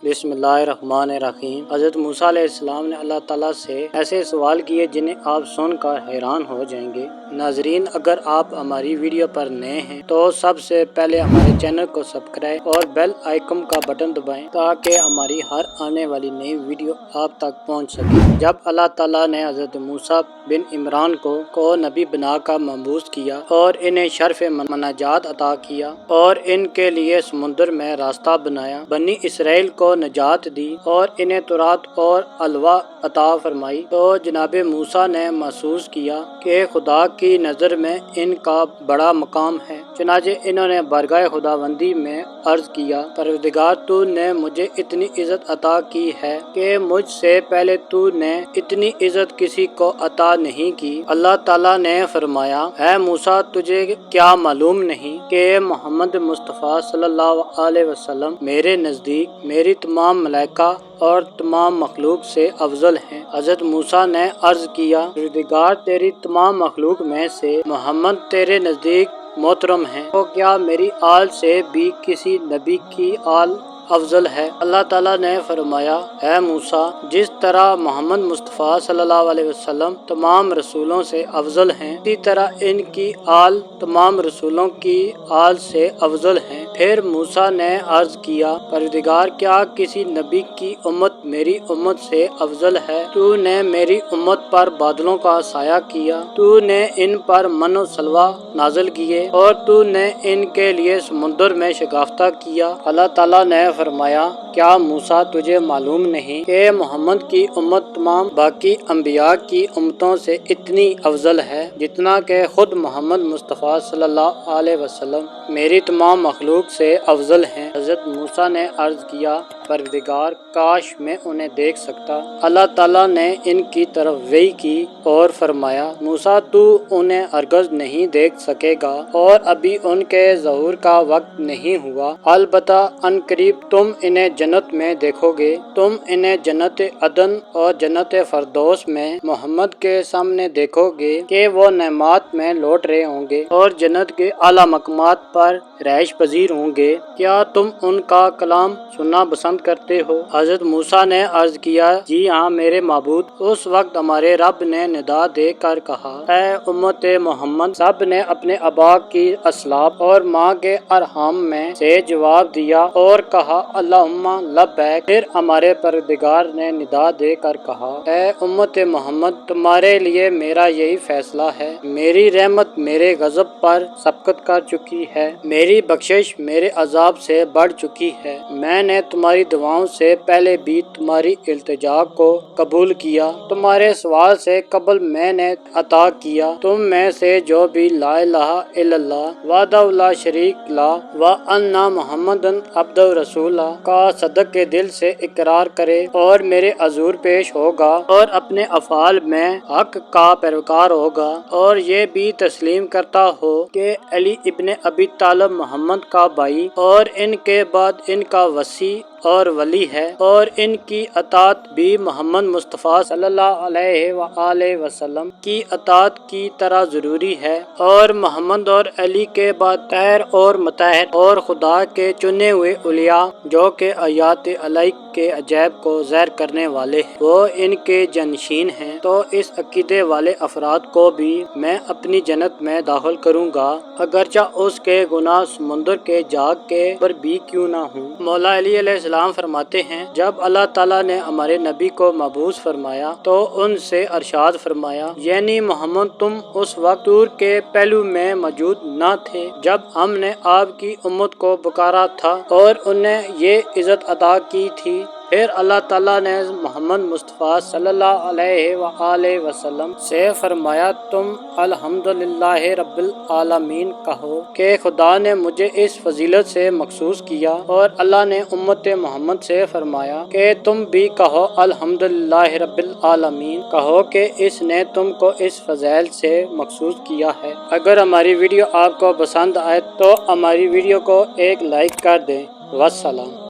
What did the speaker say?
बिस्मिल्लाहिर्रहमानिर्रहीम। हज़रत मूसा अलैहिस्सलाम ने अल्लाह ताला से ऐसे सवाल किए जिन्हें आप सुनकर हैरान हो जाएंगे। नाजरीन, अगर आप हमारी वीडियो पर नए हैं तो सबसे पहले हमारे चैनल को सब्सक्राइब और बेल आइकन का बटन दबाएं ताकि हमारी हर आने वाली नई वीडियो आप तक पहुंच सके। जब अल्लाह ताला ने हज़रत मूसा बिन इमरान को नबी बनाकर मबूस किया और इन्हें शर्फ मनाजात अता किया और इनके लिए समुद्र में रास्ता बनाया, बनी इसराइल को नजात दी और इन्हें तुरात और अलवा अता फरमाई, तो जनाब मूसा ने महसूस किया कि खुदा की नज़र में इनका बड़ा मकाम है। चुनाचे इन्होंने बरगाह खुदाबंदी में अर्ज किया, परवरदिगार, तू ने मुझे इतनी इज्जत अता की है कि मुझसे पहले तू ने इतनी इज्जत किसी को अता नहीं की। अल्लाह ताला ने फरमाया, है मूसा, तुझे क्या मालूम नहीं कि मोहम्मद मुस्तफ़ा सल्लल्लाहु अलैहि वसल्लम मेरे नज़दीक मेरी तमाम मलाइका और तमाम मखलूक से अफजल हैं। हज़रत मूसा ने अर्ज किया, परवरदिगार, तेरी तमाम मखलूक में से मोहम्मद तेरे नज़दीक मोहतरम है, तो क्या मेरी आल से भी किसी नबी की आल अफजल है? अल्लाह ताला ने फरमाया, है मूसा, जिस तरह मोहम्मद मुस्तफ़ा सल्लल्लाहु अलैहि वसल्लम तमाम रसूलों से अफजल हैं, इसी तरह इनकी आल तमाम रसूलों की आल से अफजल हैं। फिर मूसा ने अर्ज किया, परवरदिगार, क्या किसी नबी की उम्मत मेरी उम्मत से अफजल है? तूने मेरी उम्मत पर बादलों का साया किया, तूने इन पर मनो सलवा नाजल किए और तूने इनके लिए समुद्र में शगाफ्ता किया। अल्लाह ताला ने फरमाया, क्या मूसा, तुझे मालूम नहीं कि मोहम्मद की उम्मत तमाम बाकी अंबिया की उम्मतों से इतनी अफजल है जितना कि खुद मोहम्मद मुस्तफ़ा सल्लल्लाहु अलैहि वसल्लम मेरी तमाम मखलूक से अफजल हैं। हज़रत मूसा ने अर्ज किया, परवरदिगार, काश मैं उन्हें देख सकता। अल्लाह ताला ने इनकी तरफ वही की और फरमाया, मूसा, तू उन्हें हरगिज़ नहीं देख सकेगा और अभी उनके ज़हूर का वक्त नहीं हुआ। अलबत्ता अनकरीब तुम इन्हें जन्नत में देखोगे। तुम इन्हें जन्नत अदन और जन्नत फरदौस में मोहम्मद के सामने देखोगे कि वो नेमात में लौट रहे होंगे और जन्नत के आला मकामात पर रहाइश पजीर होंगे। क्या तुम उनका कलाम सुनना पसंद करते हो? हज़रत मूसा ने अर्ज किया, जी हाँ मेरे माबूद। उस वक्त हमारे रब ने निदा दे कर कहा, ऐ उम्मत मोहम्मद। सब ने अपने अबा की असलाब और माँ के अरहाम में से जवाब दिया और कहा, अल्लाहुम्मा लब्बैक। फिर हमारे परवरदिगार ने निदा दे कर कहा, ऐ उम्मत मोहम्मद, तुम्हारे लिए मेरा यही फैसला है। मेरी रहमत मेरे गजब पर सबकत कर चुकी है, मेरी बख्शिश मेरे अजाब से बढ़ चुकी है। मैंने तुम्हारी दुआओं से पहले भी तुम्हारी इल्तिजा को कबूल किया, तुम्हारे सवाल से कबल मैंने अता किया। तुम में से जो भी ला इलाहा इल्लल्लाह वहदहु ला शरीक ला व अन्ना मुहम्मदन अब्दुहु रसूला का सदक के दिल से इकरार करे और मेरे हजूर पेश होगा और अपने अफाल में हक का पैरोकार होगा और ये भी तस्लीम करता हो कि अली इब्ने अबी तालिब मोहम्मद का भाई और इनके बाद इनका वसी और वली है और इनकी अतात भी मोहम्मद मुस्तफ़ा सल्लल्लाहु अलैहि वसल्लम की अतात की तरह जरूरी है और मोहम्मद और अली के बाद तैर और मतहर और खुदा के चुने हुए उलिया जो के आयात अलैक के अजैब को ज़हर करने वाले हैं, वो इनके जनशीन हैं। तो इस अकीदे वाले अफराद को भी मैं अपनी जन्नत में दाखिल करूँगा, अगरचा उसके गुनाह समुद्र के जाग के पर भी क्यों ना हूँ। मौला अली अलैहिस्सलाम फरमाते हैं, जब अल्लाह ताला ने हमारे नबी को मबूस फरमाया तो उनसे अरशाद फरमाया, यानी मोहम्मद, तुम उस वक्त तूर के पहलू में मौजूद न थे जब हमने आपकी उम्मत को पुकारा था और उन्हें ये इज्जत अता की थी। फिर अल्लाह ताला ने मोहम्मद मुस्तफ़ा सल्लल्लाहु अलैहि वसल्लम से फरमाया, तुम अल्हम्दुलिल्लाहि रब्बिल आलमीन कहो कि खुदा ने मुझे इस फजीलत से मखसूस किया और अल्लाह ने उम्मत मोहम्मद से फरमाया कि तुम भी कहो अल्हम्दुलिल्लाहि रब्बिल आलमीन, कहो कि इसने तुमको इस फज़ैल से मखसूस किया है। अगर हमारी वीडियो आपको पसंद आए तो हमारी वीडियो को एक लाइक कर दें। वस्सलाम।